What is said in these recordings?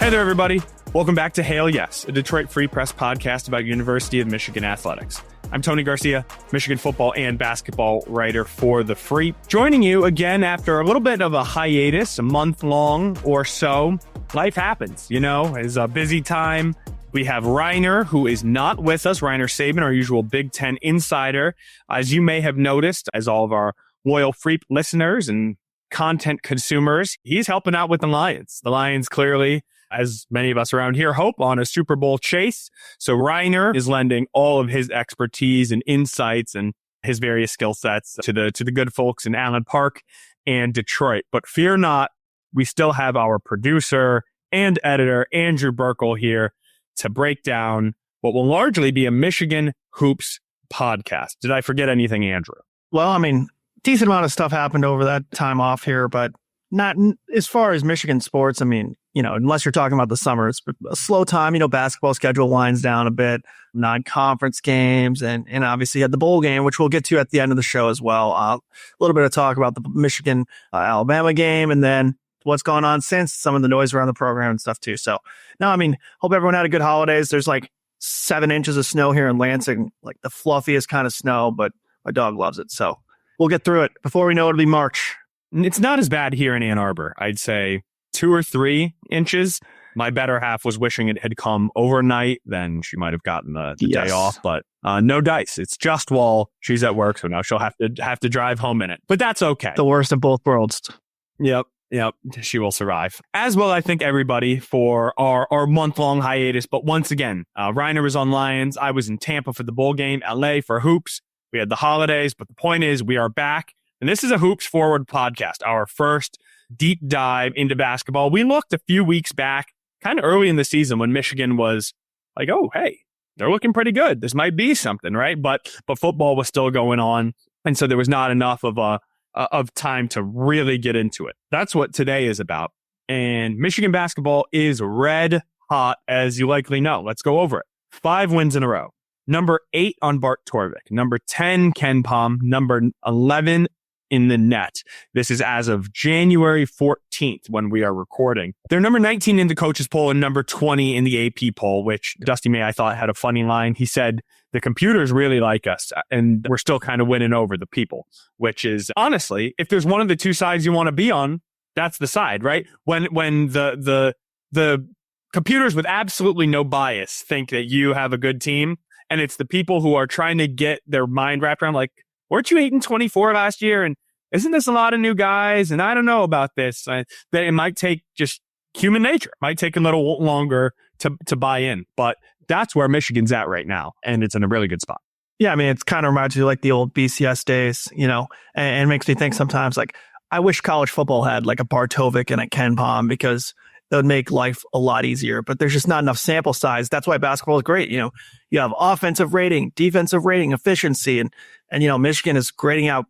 Hey there, everybody. Welcome back to Hail Yes, a Detroit Free Press podcast about University of Michigan athletics. I'm Tony Garcia, Michigan football and basketball writer for The Free. Joining you again after a little bit of a hiatus, a month long or so. Life happens, it's a busy time. We have Reiner, who is not with us, Reiner Saban, our usual Big Ten insider. As you may have noticed, as all of our loyal Free listeners and content consumers, he's helping out with the Lions. The Lions clearly, as many of us around here hope, on a Super Bowl chase. So Reiner is lending all of his expertise and insights and his various skill sets to the good folks in Allen Park and Detroit. But fear not, we still have our producer and editor, Andrew Burkle, here to break down what will largely be a Michigan Hoops podcast. Did I forget anything, Andrew? Well, decent amount of stuff happened over that time off here, but not as far as Michigan sports. Unless you're talking about the summer, it's a slow time. Basketball schedule winds down a bit, non-conference games, and obviously you had the bowl game, which we'll get to at the end of the show as well. A little bit of talk about the Michigan Alabama game, and then what's gone on since, some of the noise around the program and stuff too. So, no, hope everyone had a good holidays. There's like 7 inches of snow here in Lansing, like the fluffiest kind of snow, but my dog loves it. So we'll get through it. Before we know it, it'll be March. It's not as bad here in Ann Arbor. I'd say 2 or 3 inches. My better half was wishing it had come overnight. Then she might have gotten the day off, but no dice. It's just while she's at work, so now she'll have to drive home in it. But that's okay. The worst of both worlds. Yep. She will survive. As well, I think everybody for our month-long hiatus. But once again, Reiner was on Lions. I was in Tampa for the bowl game, LA for hoops. We had the holidays, but the point is we are back. And this is a Hoops Forward podcast, our first deep dive into basketball. We looked a few weeks back, kind of early in the season when Michigan was like, oh, hey, they're looking pretty good. This might be something, right? But football was still going on. And so there was not enough of time to really get into it. That's what today is about. And Michigan basketball is red hot, as you likely know. Let's go over it. 5 wins in a row. Number 8 on Bart Torvik. Number 10, Ken Pom. Number 11 in the net. This is as of January 14th when we are recording. They're number 19 in the coaches poll and number 20 in the AP poll, which Dusty May, I thought, had a funny line. He said, the computers really like us and we're still kind of winning over the people, which is honestly, if there's one of the two sides you want to be on, that's the side, right? When the computers with absolutely no bias think that you have a good team, and it's the people who are trying to get their mind wrapped around, like, weren't you 8-24 last year? And isn't this a lot of new guys? And I don't know about this. That it might take just human nature. It might take a little longer to buy in. But that's where Michigan's at right now. And it's in a really good spot. Yeah, it kind of reminds you like the old BCS days, and makes me think sometimes, like, I wish college football had like a Bartovic and a Ken Pom, because that would make life a lot easier. But there's just not enough sample size. That's why basketball is great. You have offensive rating, defensive rating, efficiency, and Michigan is grading out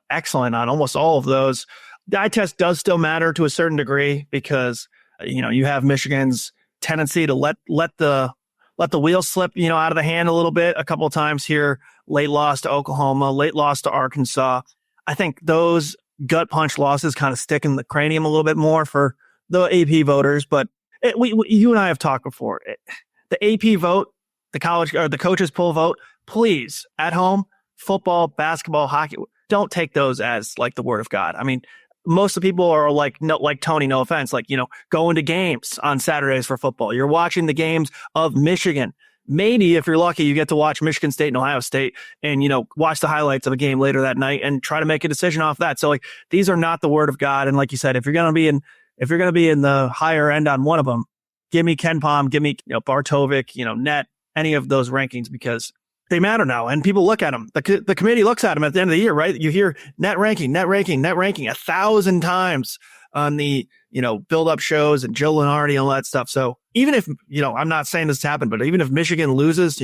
excellent on almost all of those. The eye test does still matter to a certain degree, because you have Michigan's tendency to let the wheel slip out of the hand a little bit a couple of times here. Late loss to Oklahoma, late loss to Arkansas. I think those gut punch losses kind of stick in the cranium a little bit more for the AP voters. But you and I have talked before. The AP vote, the college or the coaches poll vote, please, at home, football, basketball, hockey, don't take those as like the word of God. Most of the people are like Tony, no offense, going to games on Saturdays for football. You're watching the games of Michigan. Maybe if you're lucky, you get to watch Michigan State and Ohio State and, watch the highlights of a game later that night and try to make a decision off that. So these are not the word of God. And like you said, if you're going to be in the higher end on one of them, give me Ken Pom, give me Bartovic, net, any of those rankings, because they matter now, and people look at them. The committee looks at them at the end of the year, right? You hear net ranking 1,000 times on the, build-up shows and Jill Lenardi and all that stuff. So even if, I'm not saying this happened, but even if Michigan loses,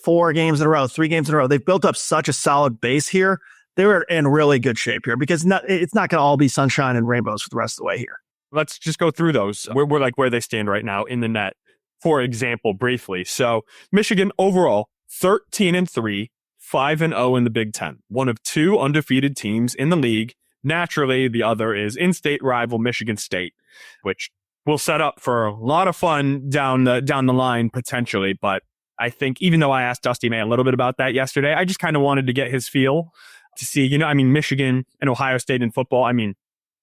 4 games in a row, 3 games in a row, they've built up such a solid base here. They were in really good shape here, because it's not going to all be sunshine and rainbows for the rest of the way here. Let's just go through those. We're like where they stand right now in the net, for example, briefly. So Michigan overall, 13-3, 5-0 in the Big Ten. One of 2 undefeated teams in the league. Naturally, the other is in-state rival Michigan State, which will set up for a lot of fun down the line potentially. But I think even though I asked Dusty May a little bit about that yesterday, I just kind of wanted to get his feel to see, Michigan and Ohio State in football,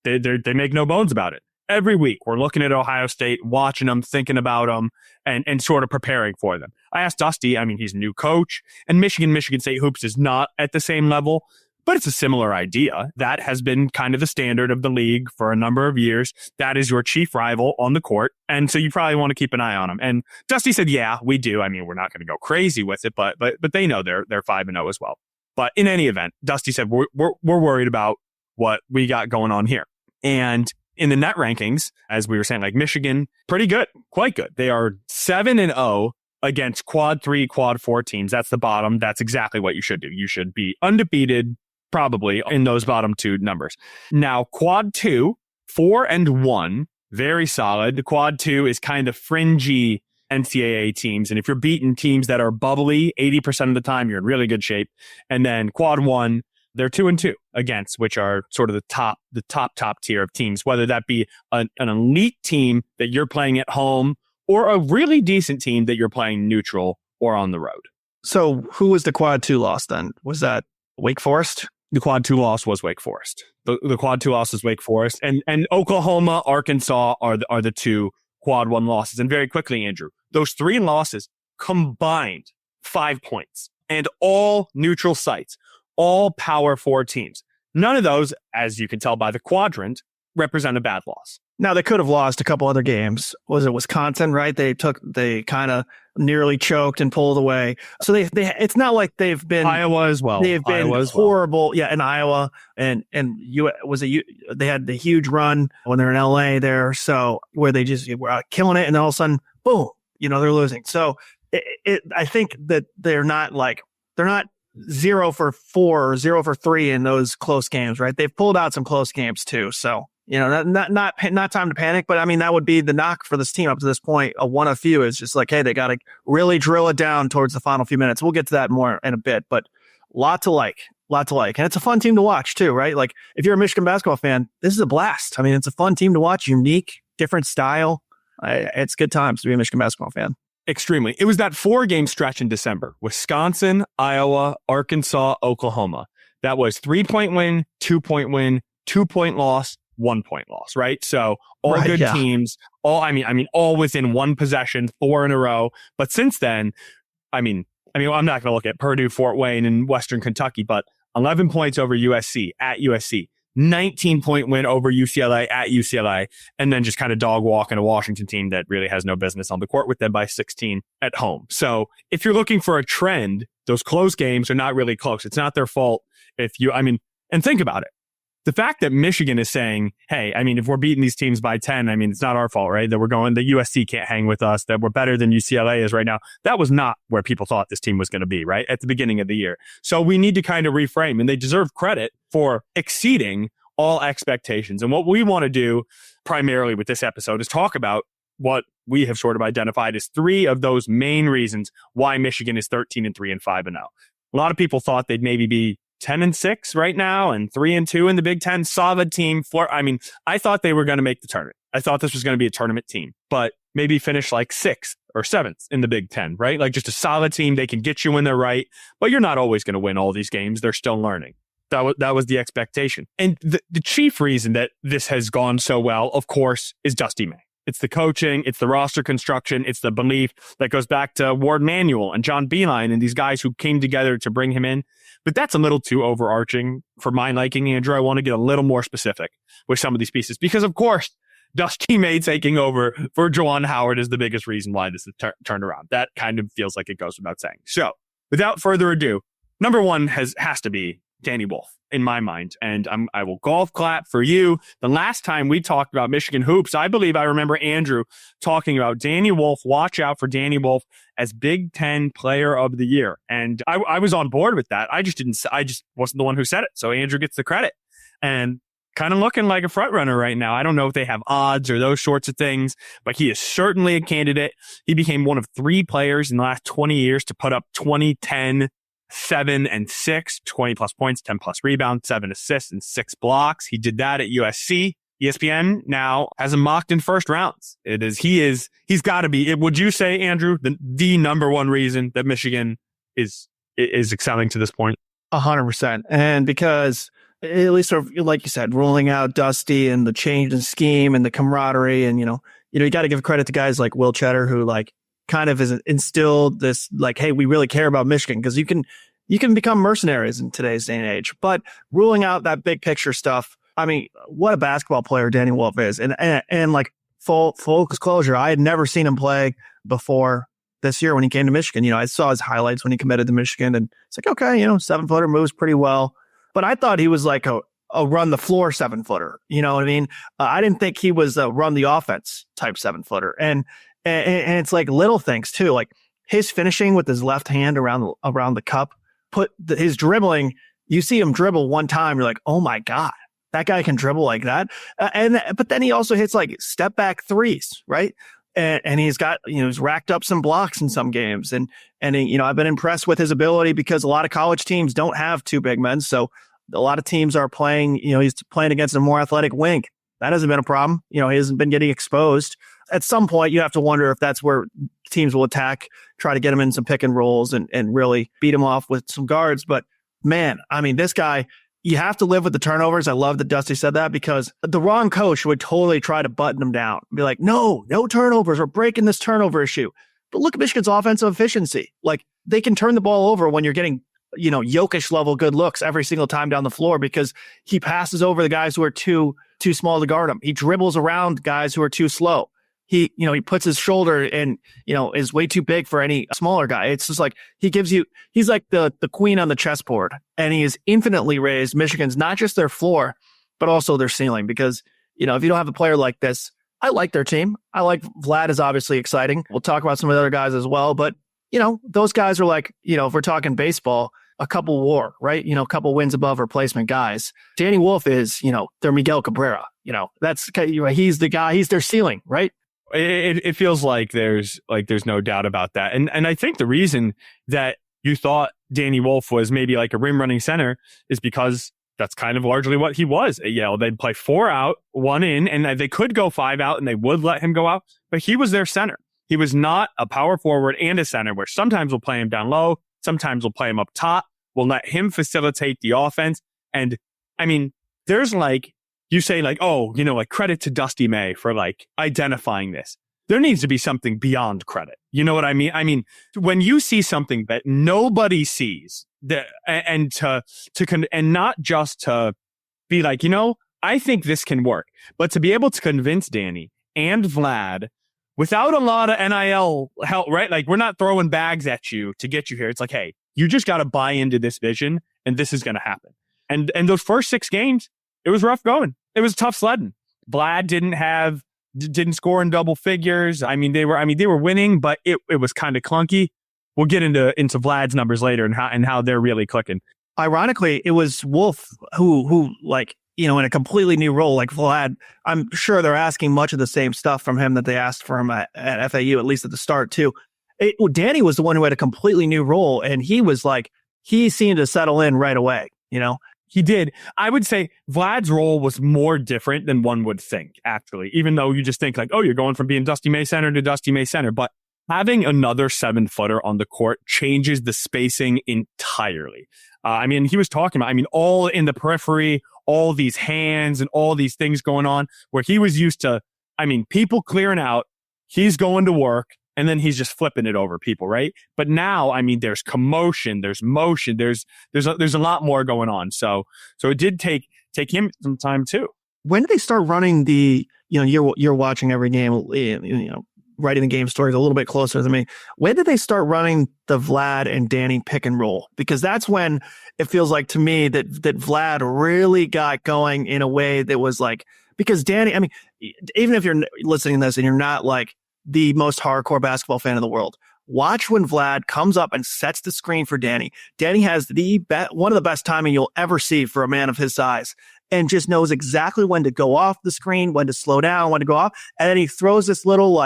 they make no bones about it. Every week, we're looking at Ohio State, watching them, thinking about them, and sort of preparing for them. I asked Dusty, he's a new coach, and Michigan State hoops is not at the same level, but it's a similar idea. That has been kind of the standard of the league for a number of years. That is your chief rival on the court, and so you probably want to keep an eye on them. And Dusty said, yeah, we do. We're not going to go crazy with it, but they know they're 5-0 as well. But in any event, Dusty said, we're worried about what we got going on here. And in the net rankings, as we were saying, like Michigan, pretty good, quite good. They are 7-0 against quad 3, quad 4 teams. That's the bottom. That's exactly what you should do. You should be undefeated, probably, in those bottom two numbers. Now, quad 2, 4-1, very solid. The quad 2 is kind of fringy NCAA teams. And if you're beating teams that are bubbly 80% of the time, you're in really good shape. And then quad 1, they're 2-2 against, which are sort of the top tier of teams, whether that be an elite team that you're playing at home or a really decent team that you're playing neutral or on the road. So who was the quad 2 loss then? Was that Wake Forest? The quad 2 loss was Wake Forest. The quad 2 loss was Wake Forest, and Oklahoma, Arkansas are the two quad 1 losses. And very quickly, Andrew, those 3 losses combined 5 points, and all neutral sites. All Power 4 teams. None of those, as you can tell by the quadrant, represent a bad loss. Now, they could have lost a couple other games. Was it Wisconsin, right? They kind of nearly choked and pulled away. So they it's not like they've been Iowa as well. They've been horrible. Yeah, in Iowa and they had the huge run when they're in LA there. So where they just were killing it, and then all of a sudden, boom, they're losing. So I think that they're not 0 for 4 or 0 for 3 in those close games, right? They've pulled out some close games too. So, not time to panic, but that would be the knock for this team up to this point. One of few is just like, hey, they got to really drill it down towards the final few minutes. We'll get to that more in a bit, but lot to like. And it's a fun team to watch too, right? Like if you're a Michigan basketball fan, this is a blast. It's a fun team to watch, unique, different style. It's good times to be a Michigan basketball fan. Extremely. It was that 4-game stretch in December. Wisconsin, Iowa, Arkansas, Oklahoma. That was 3-point win, 2-point win, 2-point loss, 1-point loss, right? So all good teams, all within one possession, 4 in a row. But since then, I'm not going to look at Purdue, Fort Wayne, and Western Kentucky, but 11 points over USC at USC. 19-point win over UCLA at UCLA, and then just kind of dog walking a Washington team that really has no business on the court with them by 16 at home. So if you're looking for a trend, those close games are not really close. It's not their fault and think about it. The fact that Michigan is saying, hey, if we're beating these teams by 10, it's not our fault, right? That USC can't hang with us, that we're better than UCLA is right now. That was not where people thought this team was going to be, right? At the beginning of the year. So we need to kind of reframe, and they deserve credit for exceeding all expectations. And what we want to do primarily with this episode is talk about what we have sort of identified as 3 of those main reasons why Michigan is 13-3 and 5-0. A lot of people thought they'd maybe be 10-6 right now and 3-2 in the Big Ten. Solid team. I thought they were going to make the tournament. I thought this was going to be a tournament team, but maybe finish like 6th or 7th in the Big Ten, right? Like just a solid team. They can get you when they're right, but you're not always going to win all these games. They're still learning. That was the expectation. And the chief reason that this has gone so well, of course, is Dusty May. It's the coaching, it's the roster construction, it's the belief that goes back to Ward Manuel and John Beilein and these guys who came together to bring him in. But that's a little too overarching for my liking, Andrew. I want to get a little more specific with some of these pieces because, of course, Dusty May taking over for Juwan Howard is the biggest reason why this is turned around. That kind of feels like it goes without saying. So, without further ado, number 1 has to be Danny Wolf in my mind. And I will golf clap for you. The last time we talked about Michigan hoops, I believe I remember Andrew talking about Danny Wolf. Watch out for Danny Wolf as Big Ten Player of the Year. And I was on board with that. I just wasn't the one who said it. So Andrew gets the credit. And kind of looking like a front runner right now. I don't know if they have odds or those sorts of things, but he is certainly a candidate. He became one of 3 players in the last 20 years to put up 20, 10, 7 and 6, 20 plus points, 10 plus rebounds, 7 assists, and 6 blocks. He did that at USC. ESPN now has him mocked in first rounds. He's got to be. Would you say, Andrew, the number one reason that Michigan is excelling to this point? 100%. And because, at least sort of, like you said, rolling out Dusty and the change in scheme and the camaraderie, and you got to give credit to guys like Will Cheddar, who like kind of has instilled this like, hey, we really care about Michigan, because you can become mercenaries in today's day and age. But ruling out that big picture stuff, I mean, what a basketball player Danny Wolf is. And like full disclosure, I had never seen him play before this year when he came to Michigan. I saw his highlights when he committed to Michigan, and it's like, okay, 7-footer moves pretty well. But I thought he was like a run the floor 7-footer. You know what I mean? I didn't think he was a run the offense type 7-footer. And it's like little things too, like his finishing with his left hand around the cup, his dribbling. You see him dribble one time, you're like, oh my God, that guy can dribble like that. But then he also hits like step back threes, right? And he's got, he's racked up some blocks in some games. And I've been impressed with his ability, because a lot of college teams don't have two big men. So a lot of teams are playing, he's playing against a more athletic wing. That hasn't been a problem. He hasn't been getting exposed. At some point, you have to wonder if that's where teams will attack, try to get him in some pick and rolls and really beat him off with some guards. But man, I mean, this guy, you have to live with the turnovers. I love that Dusty said that, because the wrong coach would totally try to button him down. Be like, no turnovers. We're breaking this turnover issue. But look at Michigan's offensive efficiency. Like, they can turn the ball over when you're getting, Jokic level good looks every single time down the floor, because he passes over the guys who are too small to guard him. He dribbles around guys who are too slow. He puts his shoulder and, is way too big for any smaller guy. It's just like, he's like the queen on the chessboard, and he has infinitely raised Michigan's, not just their floor, but also their ceiling. Because, if you don't have a player like this, I like their team. I like Vlad is obviously exciting. We'll talk about some of the other guys as well. But, those guys are like, if we're talking baseball, a couple WAR, right? A couple wins above replacement guys. Danny Wolf is, they're Miguel Cabrera. He's the guy, he's their ceiling, right? It feels like there's no doubt about that. And I think the reason that you thought Danny Wolf was maybe like a rim running center is because that's kind of largely what he was at Yale. They'd play 4 out, 1 in, and they could go 5 out and they would let him go out, but he was their center. He was not a power forward and a center, where sometimes we'll play him down low, sometimes we'll play him up top. We'll let him facilitate the offense. And I mean, there's like, you say like, oh, like credit to Dusty May for like identifying this. There needs to be something beyond credit. You know what I mean? I mean, when you see something that nobody sees, and not just to be like, I think this can work, but to be able to convince Danny and Vlad without a lot of NIL help, right? Like, we're not throwing bags at you to get you here. It's like, hey, you just got to buy into this vision, and this is going to happen. And those first 6 games, it was rough going. It was tough sledding. Vlad didn't score in double figures. I mean, they were winning, but it was kind of clunky. We'll get into Vlad's numbers later and how they're really clicking. Ironically, it was Wolf who like, in a completely new role, like Vlad. I'm sure they're asking much of the same stuff from him that they asked for him at FAU, at least at the start too. Danny was the one who had a completely new role, and he was like, he seemed to settle in right away, He did. I would say Vlad's role was more different than one would think, actually, even though you just think like, oh, you're going from being Dusty May center to Dusty May center. But having another 7-footer on the court changes the spacing entirely. I mean, he was talking about, all in the periphery, all these hands and all these things going on, where he was used to, people clearing out, he's going to work, and then he's just flipping it over people, right? But now, there's commotion, there's motion, there's a lot more going on. So it did take him some time too. When did they start running the, you're watching every game, writing the game stories a little bit closer than me. When did they start running the Vlad and Danny pick and roll? Because that's when it feels like to me that Vlad really got going in a way that was like, because Danny, even if you're listening to this and you're not like the most hardcore basketball fan in the world, watch when Vlad comes up and sets the screen for Danny. Danny has one of the best timing you'll ever see for a man of his size, and just knows exactly when to go off the screen, when to slow down, when to go off. And then he throws this little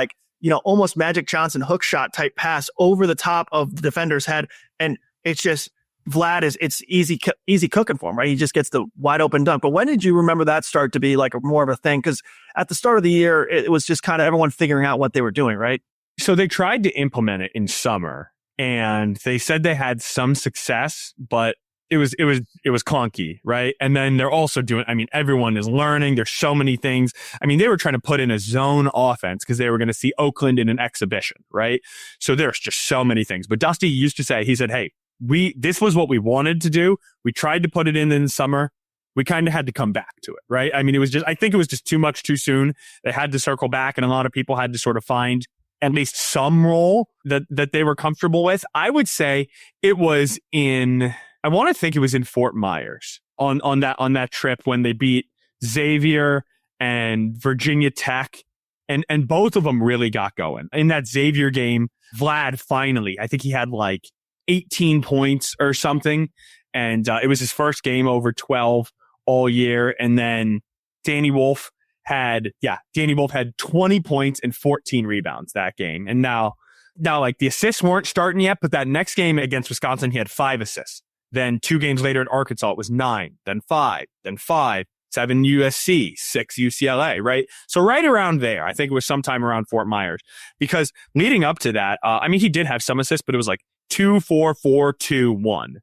almost Magic Johnson hook shot type pass over the top of the defender's head. And it's just Vlad it's easy cooking for him, right? He just gets the wide open dunk. But when did you remember that start to be like more of a thing? Because at the start of the year, it was just kind of everyone figuring out what they were doing, right? So they tried to implement it in summer, and they said they had some success, but it was clunky, right? And then they're also doing, I mean, everyone is learning. There's so many things. I mean, they were trying to put in a zone offense because they were going to see Oakland in an exhibition, right? So there's just so many things. But Dusty used to say, he said, hey, this was what we wanted to do. We tried to put it in the summer. We kind of had to come back to it, right? I mean, I think it was just too much too soon. They had to circle back, and a lot of people had to sort of find at least some role that they were comfortable with. I would say it was I want to think it was in Fort Myers on that trip when they beat Xavier and Virginia Tech, and both of them really got going. In that Xavier game, Vlad finally, I think he had like 18 points or something, and it was his first game over 12 all year. And then Danny Wolf had 20 points and 14 rebounds that game. And now like the assists weren't starting yet, but that next game against Wisconsin, he had 5 assists. Then 2 games later at Arkansas, it was 9, then 5, 7 USC, 6 UCLA, right? So right around there, I think it was sometime around Fort Myers, because leading up to that, I mean, he did have some assists, but it was like 2, 4, 4, 2, 1,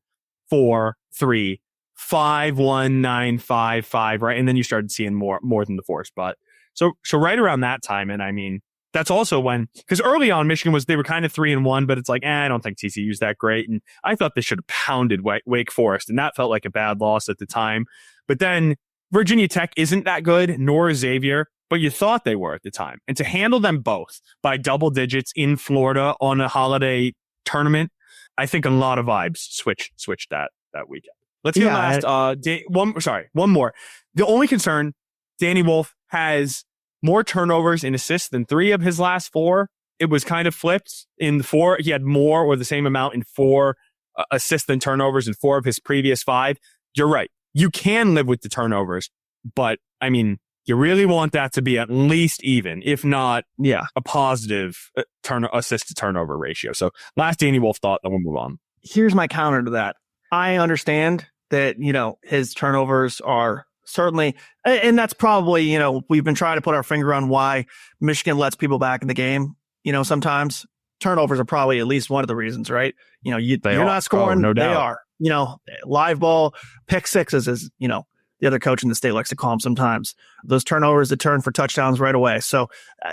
4, 3, 5, 1, 9, 5, 5, right? And then you started seeing more than the 4 spot. So right around that time, and I mean, that's also when, because early on Michigan they were kind of 3-1, but it's like, I don't think TCU's that great. And I thought they should have pounded Wake Forest, and that felt like a bad loss at the time. But then Virginia Tech isn't that good, nor Xavier, but you thought they were at the time. And to handle them both by double digits in Florida on a holiday tournament, I think a lot of vibes switched that weekend. Let's get one more. The only concern, Danny Wolf has more turnovers and assists than 3 of his last 4. It was kind of flipped. In the 4, he had more or the same amount in 4 assists than turnovers in 4 of his previous 5. You're right. You can live with the turnovers, but I mean, you really want that to be at least even, if not a positive assist to turnover ratio. So last Danny Wolf thought, then we'll move on. Here's my counter to that. I understand that, his turnovers are certainly, and that's probably, we've been trying to put our finger on why Michigan lets people back in the game. Sometimes turnovers are probably at least one of the reasons, right? You're not scoring. Oh, no doubt. They are, live ball, pick sixes, as, the other coach in the state likes to call them sometimes. Those turnovers that turn for touchdowns right away. So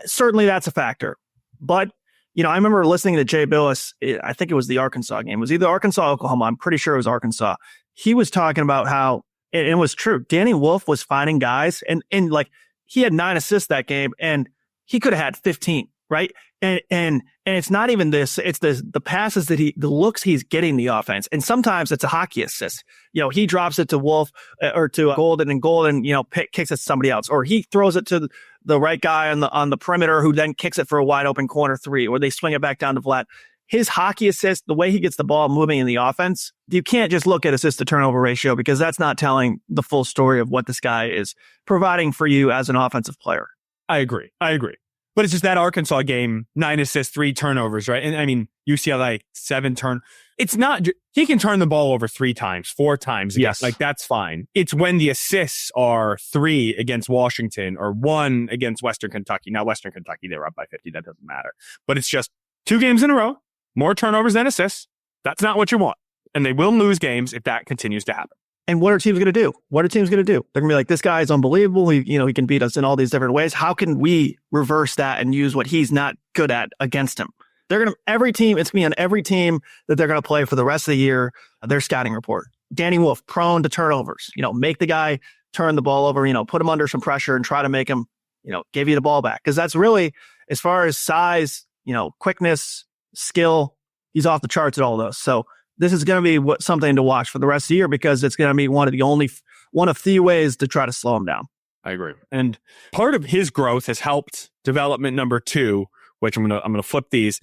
certainly that's a factor. But, I remember listening to Jay Billis. I think it was the Arkansas game. It was either Arkansas or Oklahoma. I'm pretty sure it was Arkansas. He was talking about how, and it was true, Danny Wolf was finding guys, and like he had 9 assists that game, and he could have had 15, right? And it's not even this, it's the passes that the looks he's getting the offense. And sometimes it's a hockey assist. He drops it to Wolf or to Golden, and Golden, kicks it to somebody else, or he throws it to the right guy on the perimeter, who then kicks it for a wide open corner 3, or they swing it back down to Vlad. His hockey assist, the way he gets the ball moving in the offense, you can't just look at assist to turnover ratio, because that's not telling the full story of what this guy is providing for you as an offensive player. I agree. But it's just that Arkansas game, 9 assists, 3 turnovers, right? And I mean, UCLA, 7 turn. It's not, he can turn the ball over 3 times, 4 times. Yes. Like, that's fine. It's when the assists are 3 against Washington or 1 against Western Kentucky. Now, Western Kentucky, they were up by 50. That doesn't matter. But it's just 2 games in a row, more turnovers than assists. That's not what you want. And they will lose games if that continues to happen. And what are teams going to do? They're going to be like, this guy is unbelievable. He can beat us in all these different ways. How can we reverse that and use what he's not good at against him? It's going to be on every team that they're going to play for the rest of the year, their scouting report. Danny Wolf, prone to turnovers, make the guy turn the ball over, put him under some pressure and try to make him, give you the ball back. Because that's really, as far as size, quickness, skill, he's off the charts at all those. So this is going to be something to watch for the rest of the year, because it's going to be one of few ways to try to slow him down. I agree. And part of his growth has helped development number 2, which I'm going to flip these.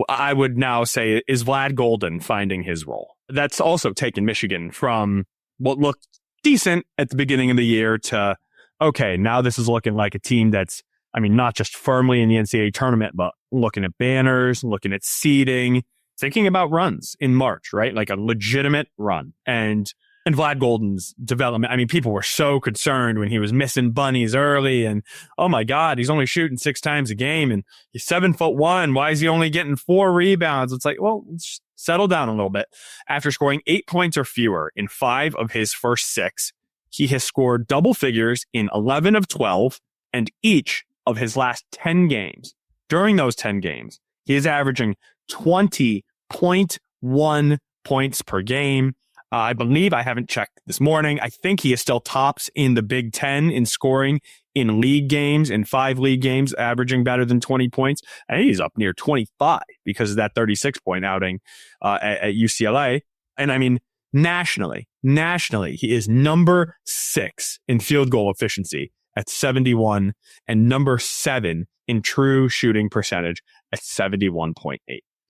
I would now say is Vlad Golden finding his role. That's also taken Michigan from what looked decent at the beginning of the year to, okay, now this is looking like a team that's, not just firmly in the NCAA tournament, but looking at banners, looking at seeding. thinking about runs in March, right? Like a legitimate run. And Vlad Golden's development. I mean, people were so concerned when he was missing bunnies early and, oh my God, he's only shooting 6 times a game and he's 7'1". Why is he only getting 4 rebounds? It's like, well, let's settle down a little bit. After scoring 8 points or fewer in 5 of his first 6, he has scored double figures in 11 of 12 and each of his last 10 games. During those 10 games, he is averaging 20.1 points per game. I believe, I haven't checked this morning, I think he is still tops in the Big Ten in scoring in league games, in 5 league games, averaging better than 20 points. I think he's up near 25 because of that 36-point outing at UCLA. And I mean, nationally, he is number 6 in field goal efficiency at 71 and number 7 in true shooting percentage at 71.8.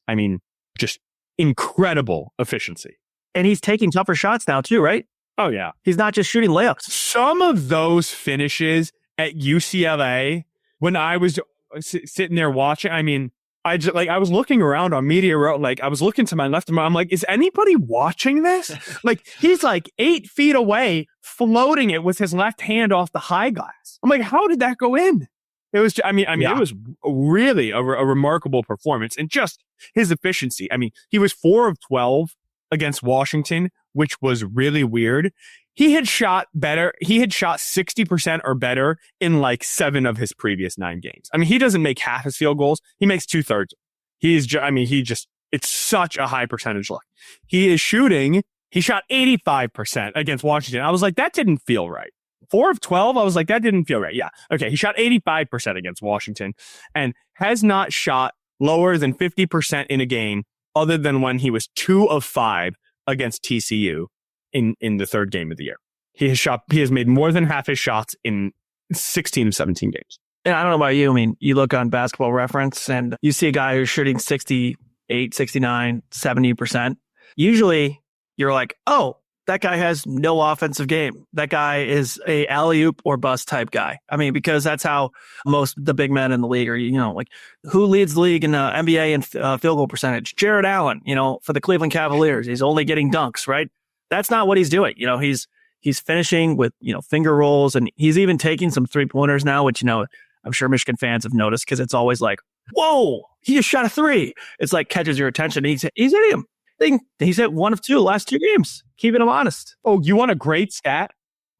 I mean, just incredible efficiency. And he's taking tougher shots now too, right? Oh, yeah. He's not just shooting layups. Some of those finishes at UCLA, when I was sitting there watching, I mean, I was looking around on Media Row, like I was looking to my left and right. I'm like, is anybody watching this? Like he's like 8 feet away, floating it with his left hand off the high glass. I'm like, how did that go in? It was, I mean, It was really a remarkable performance and just his efficiency. I mean, he was 4 of 12 against Washington, which was really weird. He had shot better. He had shot 60% or better in like 7 of his previous 9 games. I mean, he doesn't make half his field goals. He makes 2/3. It's such a high percentage look. He shot 85% against Washington. I was like, that didn't feel right. 4 of 12. I was like, that didn't feel right. Yeah. Okay. He shot 85% against Washington and has not shot lower than 50% in a game other than when he was 2 of 5 against TCU in the 3rd game of the year. He has made more than half his shots in 16 of 17 games. And I don't know about you. I mean, you look on Basketball Reference and you see a guy who's shooting 68, 69, 70%. Usually you're like, oh, that guy has no offensive game. That guy is a alley-oop or bust type guy. I mean, because that's how most the big men in the league are, like who leads the league in NBA in field goal percentage? Jared Allen, for the Cleveland Cavaliers. He's only getting dunks, right? That's not what he's doing. He's finishing with, finger rolls and he's even taking some 3-pointers now, which, I'm sure Michigan fans have noticed because it's always like, whoa, he just shot a 3. It's like catches your attention. He's hitting him. He's hit 1 of 2 last 2 games, keeping him honest. Oh, you want a great stat?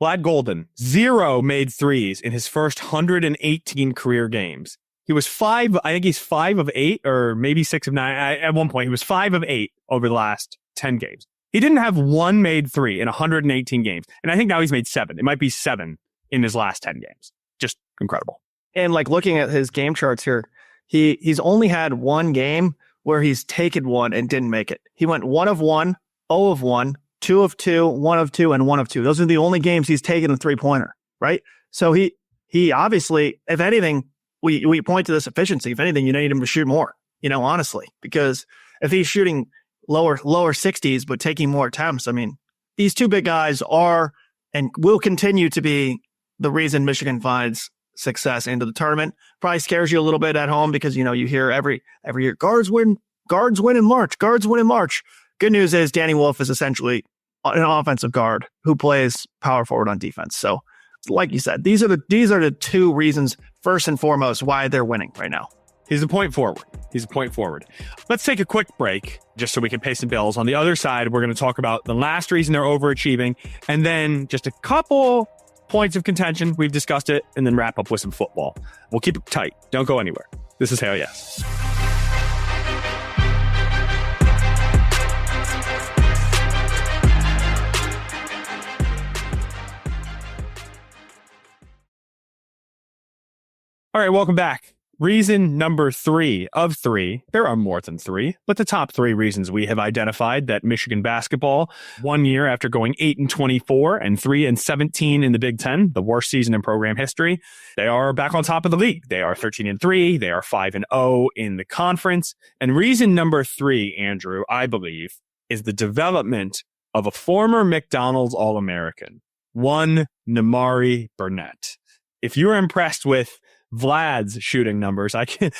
Vlad Golden, 0 made 3s in his first 118 career games. He was 5 of 8 or maybe 6 of 9. At one point, he was 5 of 8 over the last 10 games. He didn't have 1 made 3 in 118 games. And I think now he's made 7. It might be 7 in his last 10 games. Just incredible. And like looking at his game charts here, he's only had 1 game where he's taken 1 and didn't make it. He went 1 of 1, 0 of 1, 2 of 2, 1 of 2, and 1 of 2. Those are the only games he's taken a 3-pointer, right? So he obviously, if anything, we point to this efficiency. If anything, you need him to shoot more, honestly, because if he's shooting lower 60s, but taking more attempts, I mean, these 2 big guys are and will continue to be the reason Michigan finds success into the tournament. Probably scares you a little bit at home because, you hear every year, guards win in March. Good news is Danny Wolf is essentially an offensive guard who plays power forward on defense. So like you said, these are the 2 reasons, first and foremost, why they're winning right now. He's a point forward. Let's take a quick break just so we can pay some bills. On the other side, we're going to talk about the last reason they're overachieving and then just a couple points of contention. We've discussed it and then wrap up with some football. We'll keep it tight. Don't go anywhere. This is Hell Yes. All right, welcome back. Reason number 3 of 3. There are more than 3, but the top 3 reasons we have identified that Michigan basketball, 1 year after going 8-24 and 3-17 in the Big Ten, the worst season in program history, they are back on top of the league. They are 13-3. They are 5-0 in the conference. And reason number 3, Andrew, I believe, is the development of a former McDonald's All-American, one Nimari Burnett. If you're impressed with Vlad's shooting numbers, I can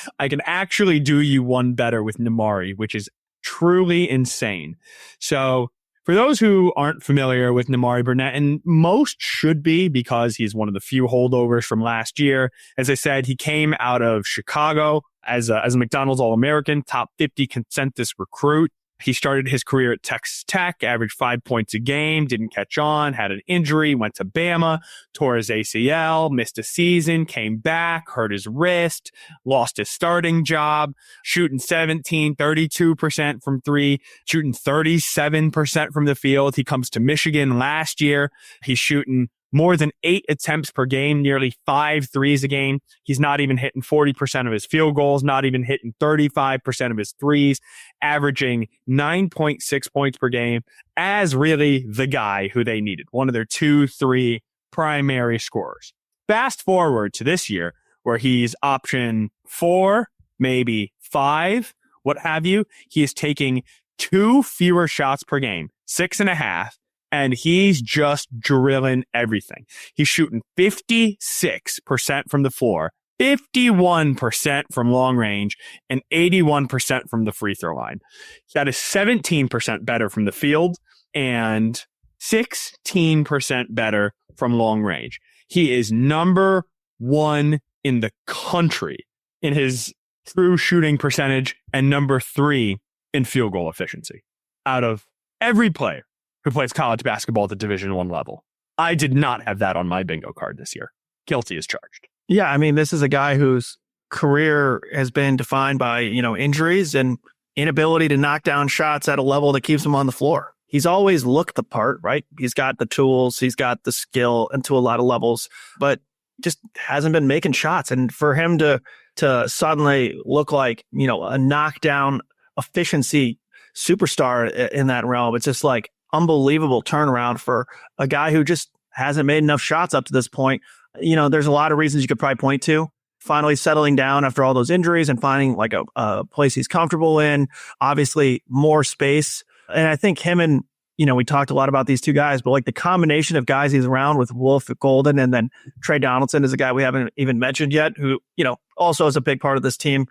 actually do you one better with Nimari, which is truly insane. So for those who aren't familiar with Nimari Burnett, and most should be because he's one of the few holdovers from last year, as I said, he came out of Chicago as a McDonald's All-American, top 50 consensus recruit. He started his career at Texas Tech, averaged 5 points a game, didn't catch on, had an injury, went to Bama, tore his ACL, missed a season, came back, hurt his wrist, lost his starting job, shooting 32% from three, shooting 37% from the field. He comes to Michigan last year. He's shooting more than 8 attempts per game, nearly 5 threes a game. He's not even hitting 40% of his field goals, not even hitting 35% of his threes, averaging 9.6 points per game as really the guy who they needed, one of their 2-3 primary scorers. Fast forward to this year where he's option 4, maybe 5, what have you. He is taking 2 fewer shots per game, 6.5. And he's just drilling everything. He's shooting 56% from the floor, 51% from long range, and 81% from the free throw line. That is 17% better from the field and 16% better from long range. He is number 1 in the country in his true shooting percentage and number 3 in field goal efficiency out of every player who plays college basketball at the Division I level. I did not have that on my bingo card this year. Guilty as charged. Yeah, I mean, this is a guy whose career has been defined by, injuries and inability to knock down shots at a level that keeps him on the floor. He's always looked the part, right? He's got the tools, he's got the skill and to a lot of levels, but just hasn't been making shots. And for him to suddenly look like, a knockdown efficiency superstar in that realm, it's just like unbelievable turnaround for a guy who just hasn't made enough shots up to this point. There's a lot of reasons you could probably point to. Finally settling down after all those injuries and finding like a place he's comfortable in, obviously more space. And I think him and, we talked a lot about these two guys, but like the combination of guys he's around with Wolf Golden and then Trey Donaldson is a guy we haven't even mentioned yet, who, also is a big part of this team.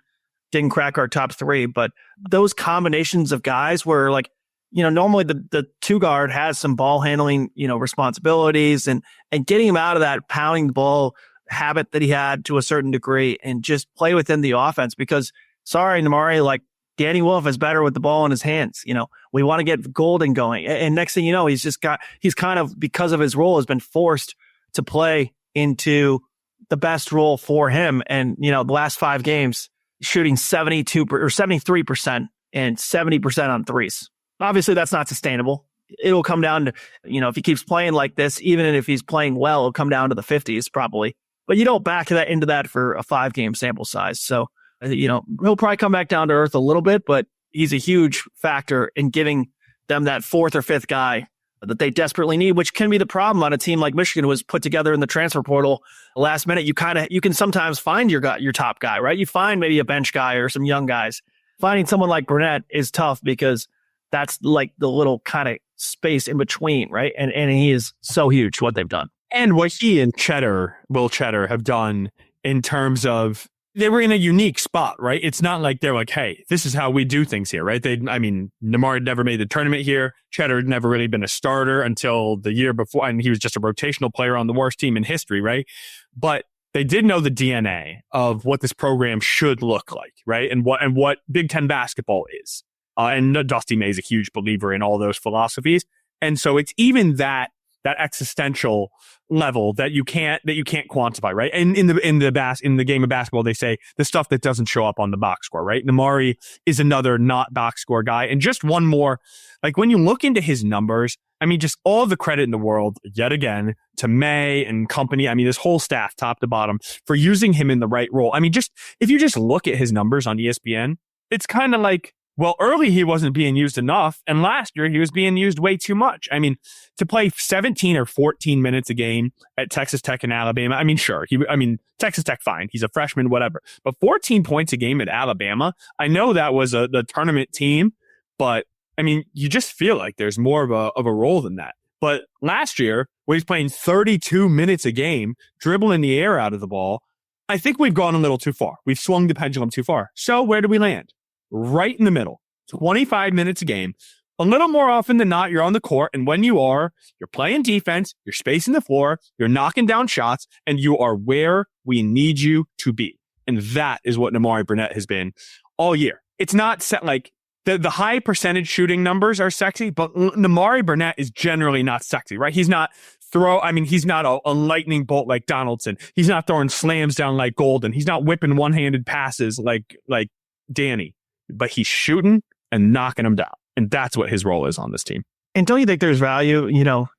Didn't crack our top 3, but those combinations of guys were like, normally the 2 guard has some ball handling, responsibilities and getting him out of that pounding the ball habit that he had to a certain degree and just play within the offense because sorry, Nimari, like Danny Wolf is better with the ball in his hands. We want to get Golden going. And next thing you know, he's kind of, because of his role, has been forced to play into the best role for him. And, the last 5 games, shooting 72 or 73% and 70% on threes. Obviously, that's not sustainable. It'll come down to, if he keeps playing like this, even if he's playing well, it'll come down to the 50s probably. But you don't back that into that for a 5-game sample size. So, he'll probably come back down to earth a little bit, but he's a huge factor in giving them that 4th or 5th guy that they desperately need, which can be the problem on a team like Michigan, who was put together in the transfer portal last minute. You can sometimes find your top guy, right? You find maybe a bench guy or some young guys. Finding someone like Burnett is tough because that's like the little kind of space in between, right? And he is so huge, what they've done. And what he and Will Cheddar have done in terms of, they were in a unique spot, right? It's not like they're like, hey, this is how we do things here, right? Nimari never made the tournament here. Cheddar had never really been a starter until the year before, and he was just a rotational player on the worst team in history, right? But they did know the DNA of what this program should look like, right? And what Big Ten basketball is. And Dusty May is a huge believer in all those philosophies. And so it's even that existential level that you can't quantify, right? And in the game of basketball, they say the stuff that doesn't show up on the box score, right? Nimari is another not box score guy. And just one more, like when you look into his numbers, just all the credit in the world, yet again, to May and company. This whole staff, top to bottom, for using him in the right role. If you just look at his numbers on ESPN, it's kind of like, well, early he wasn't being used enough, and last year he was being used way too much. To play 17 or 14 minutes a game at Texas Tech and Alabama, sure. Texas Tech, fine. He's a freshman, whatever. But 14 points a game at Alabama, I know that was the tournament team, but you just feel like there's more of a role than that. But last year, when he's playing 32 minutes a game, dribbling the air out of the ball, I think we've gone a little too far. We've swung the pendulum too far. So where do we land? Right in the middle. 25 minutes a game. A little more often than not, you're on the court. And when you are, you're playing defense, you're spacing the floor, you're knocking down shots, and you are where we need you to be. And that is what Nimari Burnett has been all year. It's not set like the high percentage shooting numbers are sexy, but Nimari Burnett is generally not sexy, right? He's not he's not a lightning bolt like Donaldson. He's not throwing slams down like Golden. He's not whipping one-handed passes like Danny, but he's shooting and knocking them down. And that's what his role is on this team. And don't you think there's value,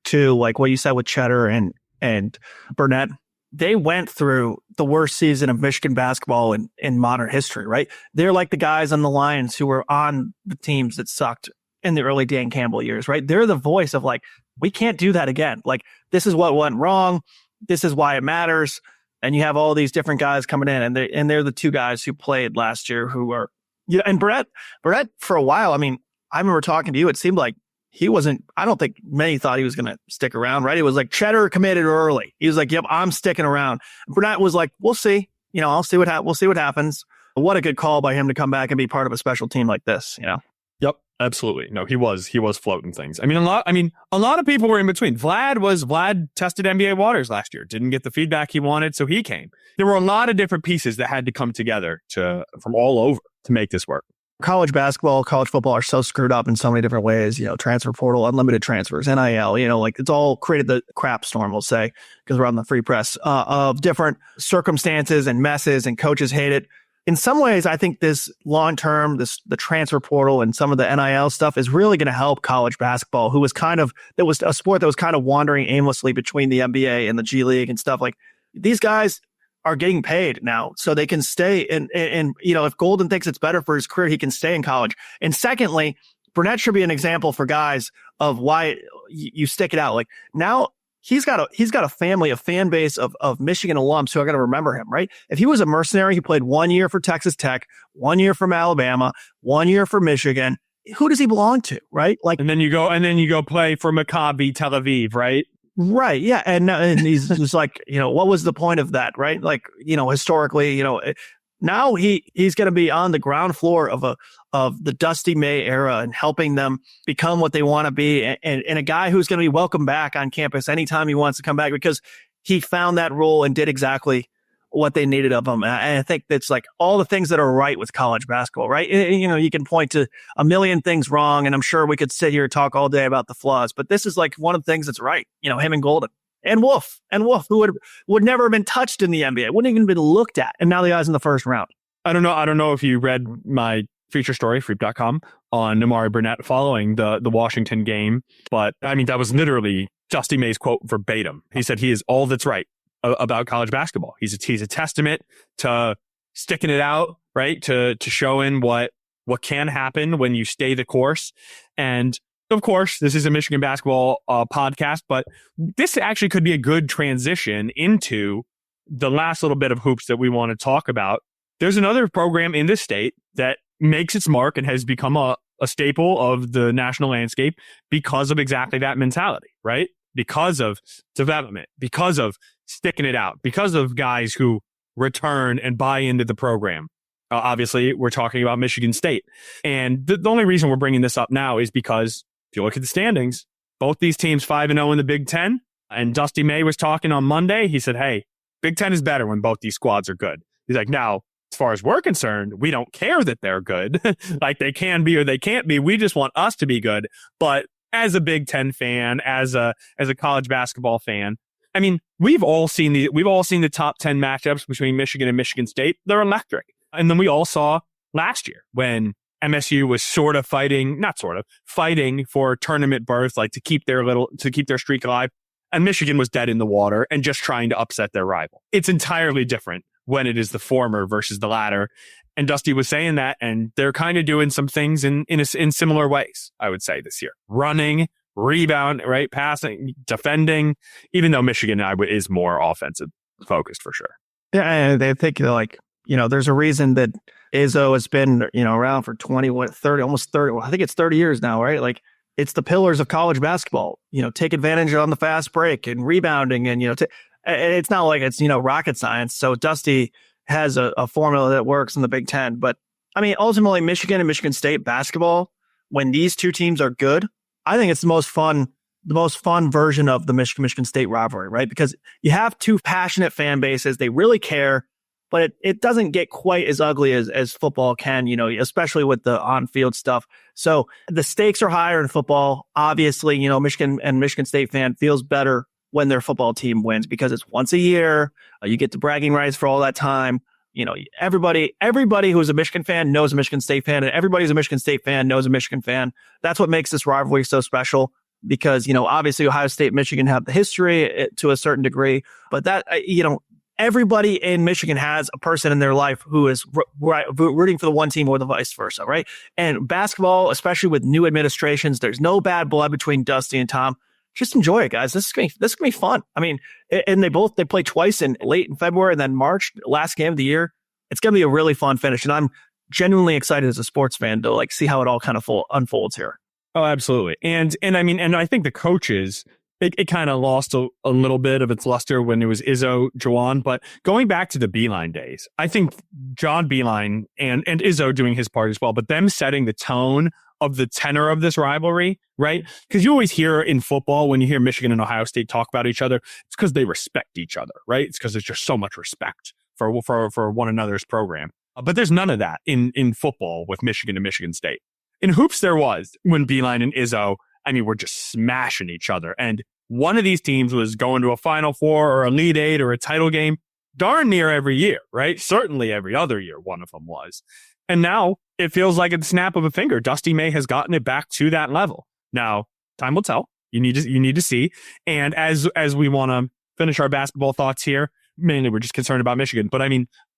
to like what you said with Cheddar and Burnett? They went through the worst season of Michigan basketball in modern history, right? They're like the guys on the Lions who were on the teams that sucked in the early Dan Campbell years, right? They're the voice of like, we can't do that again. Like, this is what went wrong. This is why it matters. And you have all these different guys coming in, and they're the two guys who played last year who are, and Burnett for a while, I remember talking to you. It seemed like he wasn't, I don't think many thought he was going to stick around, right? It was like Cheddar committed early. He was like, yep, I'm sticking around. Burnett was like, we'll see. We'll see what happens. What a good call by him to come back and be part of a special team like this, Yep, absolutely. No, he was floating things. A lot of people were in between. Vlad tested NBA waters last year, didn't get the feedback he wanted, so he came. There were a lot of different pieces that had to come together from all over to make this work. College basketball, college football are so screwed up in so many different ways, transfer portal, unlimited transfers, NIL, it's all created the crap storm, we'll say, because we're on the free press, of different circumstances and messes, and coaches hate it. In some ways, I think this long-term, the transfer portal and some of the NIL stuff is really going to help college basketball, that was a sport that was kind of wandering aimlessly between the NBA and the G League and stuff. Like, these guys are getting paid now, so they can stay. And if Golden thinks it's better for his career, he can stay in college. And secondly, Burnett should be an example for guys of why you stick it out. Like, now he's got a family, a fan base of Michigan alums who are going to remember him, right? If he was a mercenary, he played 1 year for Texas Tech, 1 year from Alabama, 1 year for Michigan. Who does he belong to, right? Like, and then you go play for Maccabi Tel Aviv, right? Right. Yeah. And he's just like, what was the point of that? Right. Like, historically, now he's going to be on the ground floor of the Dusty May era and helping them become what they want to be. And a guy who's going to be welcome back on campus anytime he wants to come back, because he found that role and did exactly what they needed of him. And I think that's like all the things that are right with college basketball, right? You can point to a million things wrong, and I'm sure we could sit here and talk all day about the flaws, but this is like one of the things that's right. Him and Golden and Wolf, who would never have been touched in the NBA, wouldn't even been looked at. And now the guy's in the first round. I don't know if you read my feature story, Freep.com, on Nimari Burnett following the Washington game, but that was literally Dusty May's quote verbatim. He said he is all that's right about college basketball. He's a testament to sticking it out, right? To showing what can happen when you stay the course. And of course, this is a Michigan basketball podcast, but this actually could be a good transition into the last little bit of hoops that we want to talk about. There's another program in this state that makes its mark and has become a staple of the national landscape because of exactly that mentality, right? Because of development, because of sticking it out, because of guys who return and buy into the program. Obviously, we're talking about Michigan State. And the only reason we're bringing this up now is because if you look at the standings, both these teams 5-0 in the Big Ten. And Dusty May was talking on Monday. He said, hey, Big Ten is better when both these squads are good. He's like, now, as far as we're concerned, we don't care that they're good. Like, they can be or they can't be. We just want us to be good. But as a Big Ten fan, as a college basketball fan, we've all seen the top 10 matchups between Michigan and Michigan State. They're electric. And then we all saw last year when MSU was fighting for tournament berth, like to keep their streak alive. And Michigan was dead in the water and just trying to upset their rival. It's entirely different when it is the former versus the latter. And Dusty was saying that, and they're kind of doing some things in similar ways, I would say, this year. Running, rebound, right? Passing, defending, even though Michigan is more offensive focused for sure. Yeah, and they think there's a reason that Izzo has been, around for 30, almost 30. Well, I think it's 30 years now, right? Like, it's the pillars of college basketball. Take advantage on the fast break and rebounding, and it's not like it's rocket science. So Dusty has a formula that works in the Big Ten, but I mean, ultimately, Michigan and Michigan State basketball, when these two teams are good, I think it's the most fun version of the Michigan State rivalry, right? Because you have two passionate fan bases. They really care, but it doesn't get quite as ugly as football can, especially with the on-field stuff. So the stakes are higher in football. Obviously, Michigan and Michigan State fan feels better when their football team wins because it's once a year. You get the bragging rights for all that time. Everybody who's a Michigan fan knows a Michigan State fan, and everybody who's a Michigan State fan knows a Michigan fan. That's what makes this rivalry so special because, obviously Ohio State, Michigan have the history to a certain degree, but that, everybody in Michigan has a person in their life who is rooting for the one team or the vice versa, right? And basketball, especially with new administrations, there's no bad blood between Dusty and Tom. Just enjoy it, guys. This is gonna be fun. I mean, and they play twice in late in February and then March, last game of the year. It's gonna be a really fun finish, and I'm genuinely excited as a sports fan to see how it all kind of unfolds here. Oh, absolutely. And I mean, and I think the coaches, it kind of lost a little bit of its luster when it was Izzo, Juwan. But going back to the Beeline days, I think John Beeline and Izzo doing his part as well, but them setting the tone of the tenor of this rivalry, right? Because you always hear in football, when you hear Michigan and Ohio State talk about each other, it's because they respect each other, right? It's because there's just so much respect for one another's program. But there's none of that in football with Michigan and Michigan State. In hoops, there was when Beeline and Izzo, were just smashing each other. And one of these teams was going to a Final Four or a Elite Eight or a title game darn near every year, right? Certainly every other year, one of them was. And now it feels like at the snap of a finger, Dusty May has gotten it back to that level. Now, time will tell. You need to see. And as we want to finish our basketball thoughts here, mainly we're just concerned about Michigan. But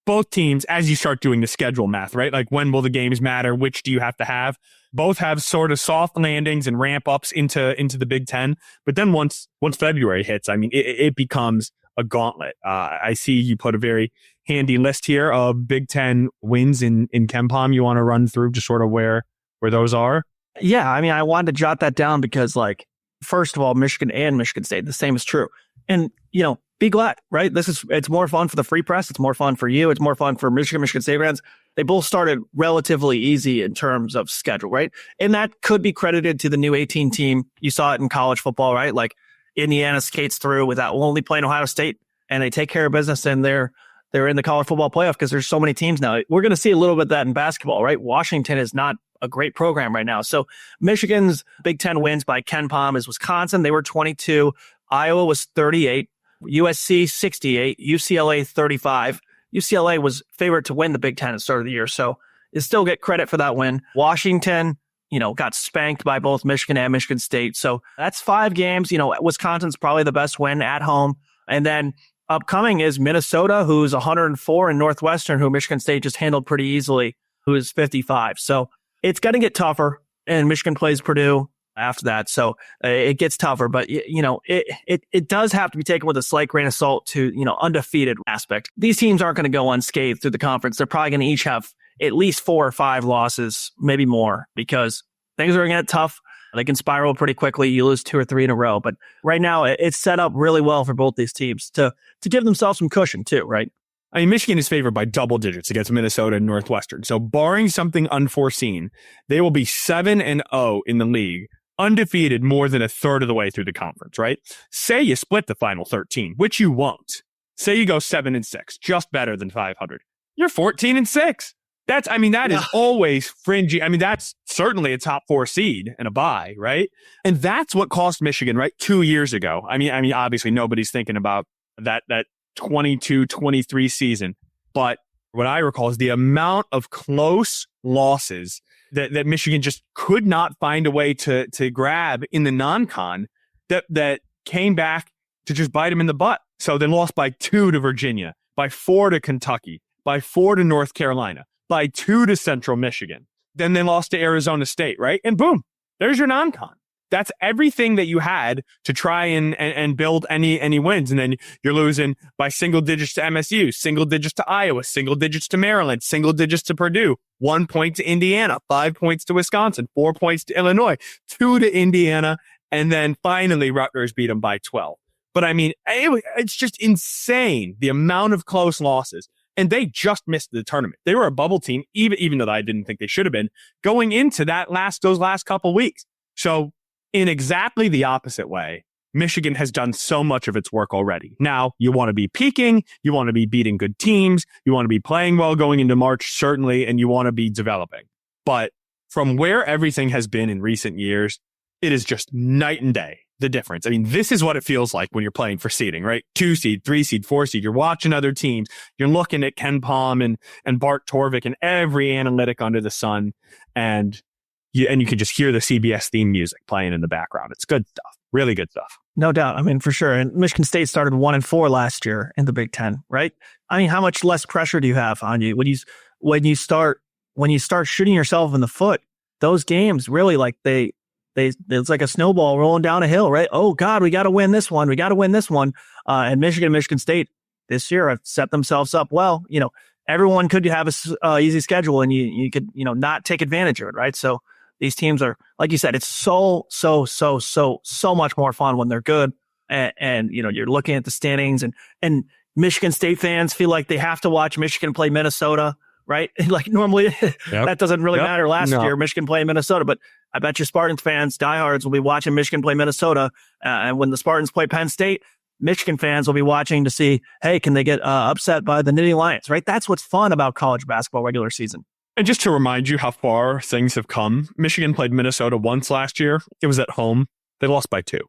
both teams, as you start doing the schedule math, right? Like when will the games matter? Which do you have to have? Both have sort of soft landings and ramp ups into the Big Ten. But then once February hits, it becomes a gauntlet. I see you put a very handy list here of Big Ten wins in KenPom. You want to run through just sort of where those are? Yeah, I wanted to jot that down because, first of all, Michigan and Michigan State, the same is true. And, be glad, right? It's more fun for the free press. It's more fun for you. It's more fun for Michigan State fans. They both started relatively easy in terms of schedule, right? And that could be credited to the new 18 team. You saw it in college football, right? Like Indiana skates through without only playing Ohio State, and they take care of business, and they're in the college football playoff because there's so many teams now. We're going to see a little bit of that in basketball, right? Washington is not a great program right now. So Michigan's Big Ten wins by KenPom is Wisconsin. They were 22. Iowa was 38. USC 68. UCLA 35. UCLA was favored to win the Big Ten at the start of the year. So you still get credit for that win. Washington, got spanked by both Michigan and Michigan State. So that's 5 games. Wisconsin's probably the best win at home. And then upcoming is Minnesota, who's 104, and Northwestern, who Michigan State just handled pretty easily, who is 55. So it's going to get tougher, and Michigan plays Purdue after that. So it gets tougher, but it does have to be taken with a slight grain of salt to, undefeated aspect. These teams aren't going to go unscathed through the conference. They're probably going to each have at least 4 or 5 losses, maybe more, because things are going to get tough. They can spiral pretty quickly. You lose 2 or 3 in a row, but right now it's set up really well for both these teams to give themselves some cushion too, right? Michigan is favored by double digits against Minnesota and Northwestern. So barring something unforeseen, they will be 7-0 in the league, undefeated more than a third of the way through the conference, right? Say you split the final 13, which you won't. Say you go 7-6, just better than 500. You're 14-6. That is always fringy. That's certainly a top 4 seed and a bye, right? And that's what cost Michigan, right? 2 years ago. Obviously nobody's thinking about that 22-23 season. But what I recall is the amount of close losses that Michigan just could not find a way to grab in the non-con that came back to just bite them in the butt. So they lost by 2 to Virginia, by 4 to Kentucky, by 4 to North Carolina, by 2 to Central Michigan. Then they lost to Arizona State, right? And boom, there's your non-con. That's everything that you had to try and build any wins. And then you're losing by single digits to MSU, single digits to Iowa, single digits to Maryland, single digits to Purdue, 1 point to Indiana, 5 points to Wisconsin, 4 points to Illinois, 2 to Indiana, and then finally Rutgers beat them by 12. But it's just insane, the amount of close losses. And they just missed the tournament. They were a bubble team, even though I didn't think they should have been, going into those last couple weeks. So in exactly the opposite way, Michigan has done so much of its work already. Now, you want to be peaking, you want to be beating good teams, you want to be playing well going into March, certainly, and you want to be developing. But from where everything has been in recent years, it is just night and day, the difference. I mean, this is what it feels like when you're playing for seeding, right? 2 seed, 3 seed, 4 seed. You're watching other teams. You're looking at Ken Palm and Bart Torvik and every analytic under the sun. And you can just hear the CBS theme music playing in the background. It's good stuff. Really good stuff. No doubt. I mean, for sure. And Michigan State started 1-4 last year in the Big Ten, right? I mean, how much less pressure do you have on you when you start shooting yourself in the foot? Those games really it's like a snowball rolling down a hill, right? Oh God, we got to win this one. We got to win this one. And Michigan State this year have set themselves up well. Everyone could have a easy schedule, and you could not take advantage of it, right? So these teams are, like you said, it's so much more fun when they're good. And you're looking at the standings, and Michigan State fans feel like they have to watch Michigan play Minnesota, right? Like normally that doesn't really matter last year, Michigan playing Minnesota, but I bet you Spartans fans, diehards, will be watching Michigan play Minnesota. And when the Spartans play Penn State, Michigan fans will be watching to see, hey, can they get upset by the Nittany Lions, right? That's what's fun about college basketball regular season. And just to remind you how far things have come, Michigan played Minnesota once last year. It was at home. They lost by 2.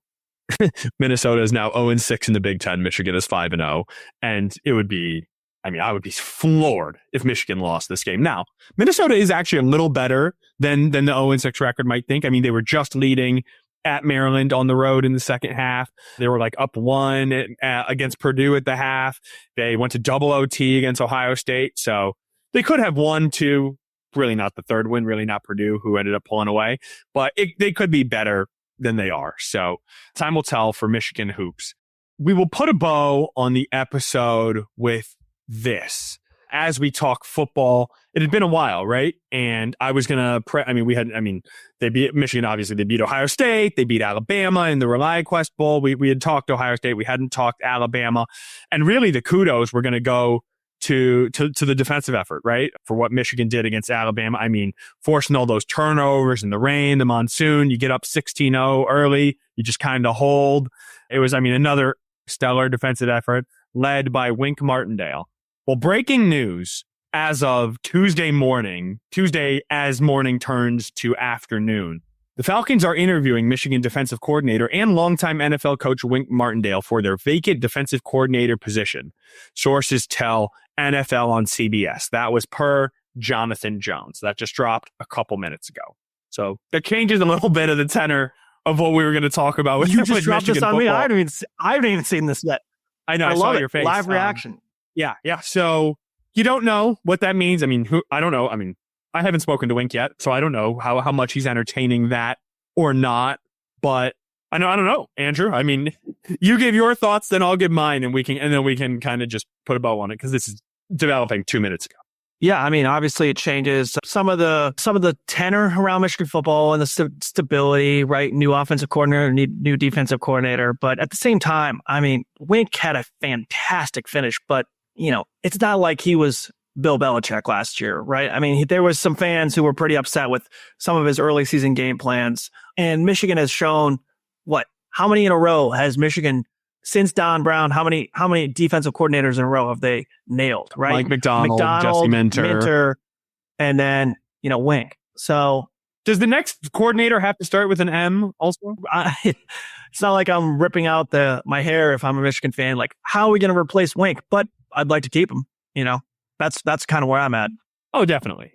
Minnesota is now 0-6 in the Big Ten. Michigan is 5-0. And I would be floored if Michigan lost this game. Now, Minnesota is actually a little better than the 0-6 record might think. I mean, they were just leading at Maryland on the road in the second half. They were like up 1 against Purdue at the half. They went to double OT against Ohio State. So they could have won 2. Really not the third win, really not Purdue, who ended up pulling away. But they could be better than they are. So time will tell for Michigan hoops. We will put a bow on the episode with this. As we talk football, it had been a while, right? And I was going to they beat Michigan, obviously. They beat Ohio State. They beat Alabama in the ReliaQuest Bowl. We had talked Ohio State. We hadn't talked Alabama. And really the kudos were going to go to the defensive effort, right? For what Michigan did against Alabama. I mean, forcing all those turnovers in the rain, the monsoon, you get up 16-0 early, you just kind of hold. It was, another stellar defensive effort led by Wink Martindale. Well, breaking news as of Tuesday as morning turns to afternoon. The Falcons are interviewing Michigan defensive coordinator and longtime NFL coach Wink Martindale for their vacant defensive coordinator position. Sources tell NFL on CBS. That was per Jonathan Jones. That just dropped a couple minutes ago. So that changes a little bit of the tenor of what we were going to talk about. You just dropped Michigan this on football. me. I haven't even seen this yet. I know. I saw your face. Live reaction. Yeah. So you don't know what that means. I don't know. I haven't spoken to Wink yet, so I don't know how much he's entertaining that or not. But I don't know, Andrew. You give your thoughts, then I'll give mine, and then we can kind of just put a bow on it because this is developing 2 minutes ago. Yeah, obviously it changes some of the tenor around Michigan football and the stability, right? New offensive coordinator, new defensive coordinator. But at the same time, Wink had a fantastic finish, but it's not like he was Bill Belichick last year, right? There was some fans who were pretty upset with some of his early season game plans, and Michigan has shown how many in a row has Michigan since Don Brown? How many defensive coordinators in a row have they nailed? Right, Mike McDonald, Jesse Minter, and then Wink. So does the next coordinator have to start with an M also? It's not like I'm ripping out my hair if I'm a Michigan fan. Like, how are we going to replace Wink? But I'd like to keep him. That's kind of where I'm at. Oh, definitely.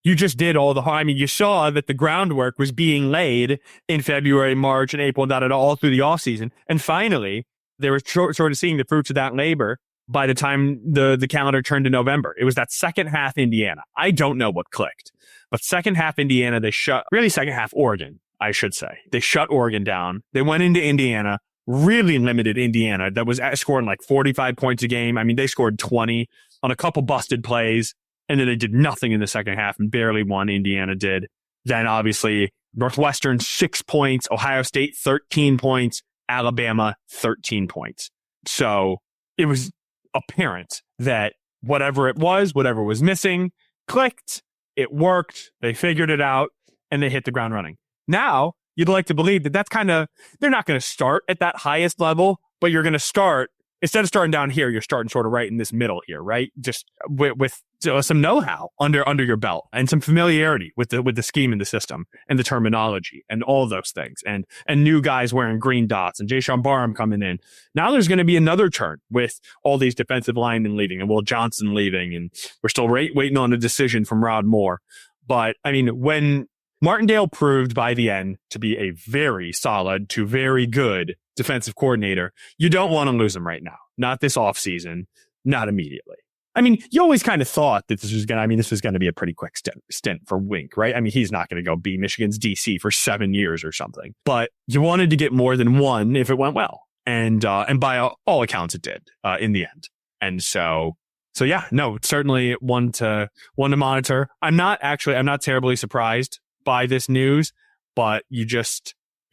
You just did all the hard. You saw that the groundwork was being laid in February, March, and April, all through the offseason. And finally, they were sort of seeing the fruits of that labor by the time the calendar turned to November. It was that second half Indiana. I don't know what clicked, but second half Indiana, second half Oregon, I should say. They shut Oregon down. They went into Indiana, really limited Indiana that was scoring like 45 points a game. They scored 20 on a couple busted plays. And then they did nothing in the second half and barely won. Indiana did. Then obviously Northwestern 6 points, Ohio State 13 points, Alabama 13 points. So it was apparent that whatever it was, whatever was missing, clicked, it worked, they figured it out, and they hit the ground running. Now, you'd like to believe that that's kind of, they're not going to start at that highest level, but you're going to start, instead of starting down here, you're starting sort of right in this middle here, right? Just with some know-how under your belt and some familiarity with the scheme and the system and the terminology and all of those things, and new guys wearing green dots and Jayshawn Barham coming in. Now there's going to be another turn with all these defensive linemen leaving and Will Johnson leaving, and we're still waiting on a decision from Rod Moore. But I mean, when Martindale proved by the end to be a very solid to very good defensive coordinator, you don't want to lose him right now. Not this offseason, not immediately. I mean, you always kind of thought that this was going to be a pretty quick stint for Wink, right? I mean, he's not going to go be Michigan's DC for 7 years or something. But you wanted to get more than one if it went well. And by all accounts, it did in the end. And so yeah, no, it's certainly one to monitor. I'm not terribly surprised by this news, but you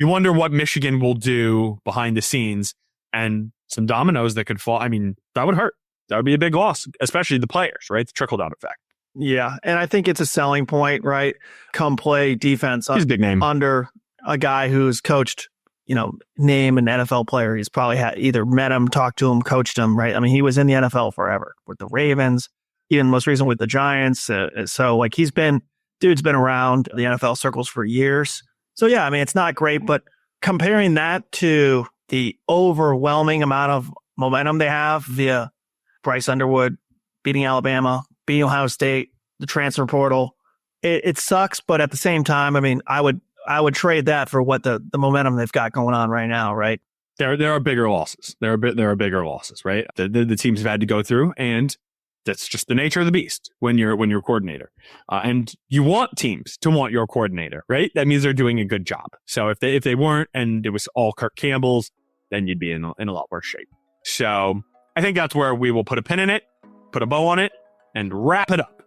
wonder what Michigan will do behind the scenes, and some dominoes that could fall. I mean, that would hurt. That would be a big loss, especially the players, right? The trickle-down effect. Yeah, and I think it's a selling point, right? Come play defense. He's a big name. Under a guy who's coached, name an NFL player. He's probably either met him, talked to him, coached him, right? I mean, he was in the NFL forever with the Ravens, even most recently with the Giants. So like dude's been around the NFL circles for years. So yeah, I mean, it's not great, but comparing that to the overwhelming amount of momentum they have via Bryce Underwood beating Alabama, beating Ohio State, the transfer portal, it sucks. But at the same time, I mean, I would trade that for what the momentum they've got going on right now, right? There are bigger losses. There are bigger losses, right? The teams have had to go through, and that's just the nature of the beast when you're a coordinator. And you want teams to want your coordinator, right? That means they're doing a good job. So if they weren't, and it was all Kirk Campbell's, then you'd be in a lot worse shape. So I think that's where we will put a pin in it, put a bow on it, and wrap it up.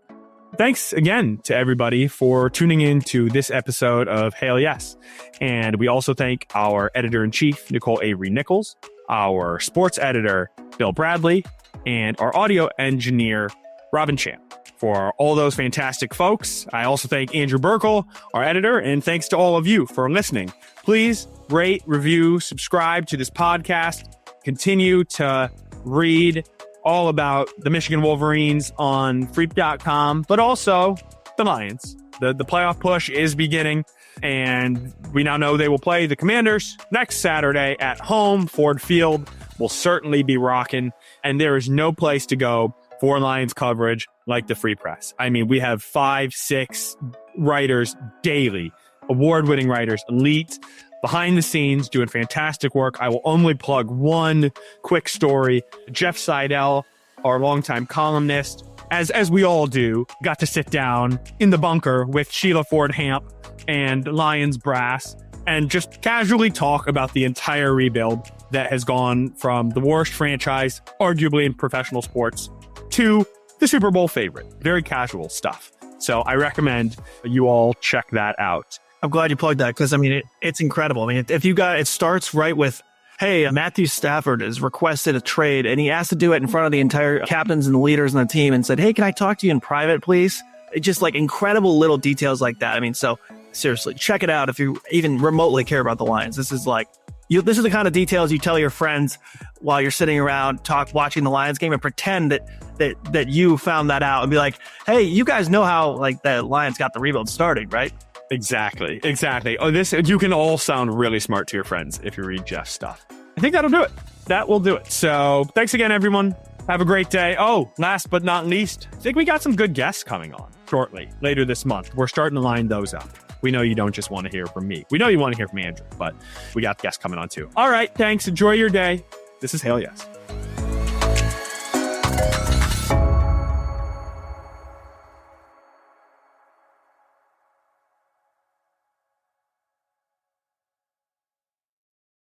Thanks again to everybody for tuning in to this episode of Hail Yes. And we also thank our editor-in-chief, Nicole Avery Nichols, our sports editor, Bill Bradley, and our audio engineer, Robin Champ, for all those fantastic folks. I also thank Andrew Burkle, our editor, and thanks to all of you for listening. Please rate, review, subscribe to this podcast. Continue to read all about the Michigan Wolverines on freep.com, but also the Lions. The playoff push is beginning, and we now know they will play the Commanders next Saturday at home. Ford Field will certainly be rocking, and there is no place to go for Lions coverage like the Free Press. I mean, we have 5-6 writers daily, award-winning writers, elite, behind the scenes, doing fantastic work. I will only plug one quick story. Jeff Seidel, our longtime columnist, as we all do, got to sit down in the bunker with Sheila Ford Hamp and Lions brass and just casually talk about the entire rebuild that has gone from the worst franchise, arguably in professional sports, to the Super Bowl favorite. Very casual stuff. So I recommend you all check that out. I'm glad you plugged that because, I mean, it's incredible. I mean, if you got, it starts right with, hey, Matthew Stafford has requested a trade, and he has to do it in front of the entire captains and the leaders on the team and said, hey, can I talk to you in private, please? It's just like incredible little details like that. I mean, so seriously, check it out if you even remotely care about the Lions. This is like, this is the kind of details you tell your friends while you're sitting around watching the Lions game, and pretend that you found that out and be like, hey, you guys know how like the Lions got the rebuild started, right? Exactly. Oh, you can all sound really smart to your friends if you read Jeff's stuff. I think that'll do it. That will do it. So thanks again, everyone. Have a great day. Oh, last but not least, I think we got some good guests coming on shortly, later this month. We're starting to line those up. We know you don't just want to hear from me. We know you want to hear from Andrew, but we got guests coming on too. All right. Thanks. Enjoy your day. This is Hail Yes.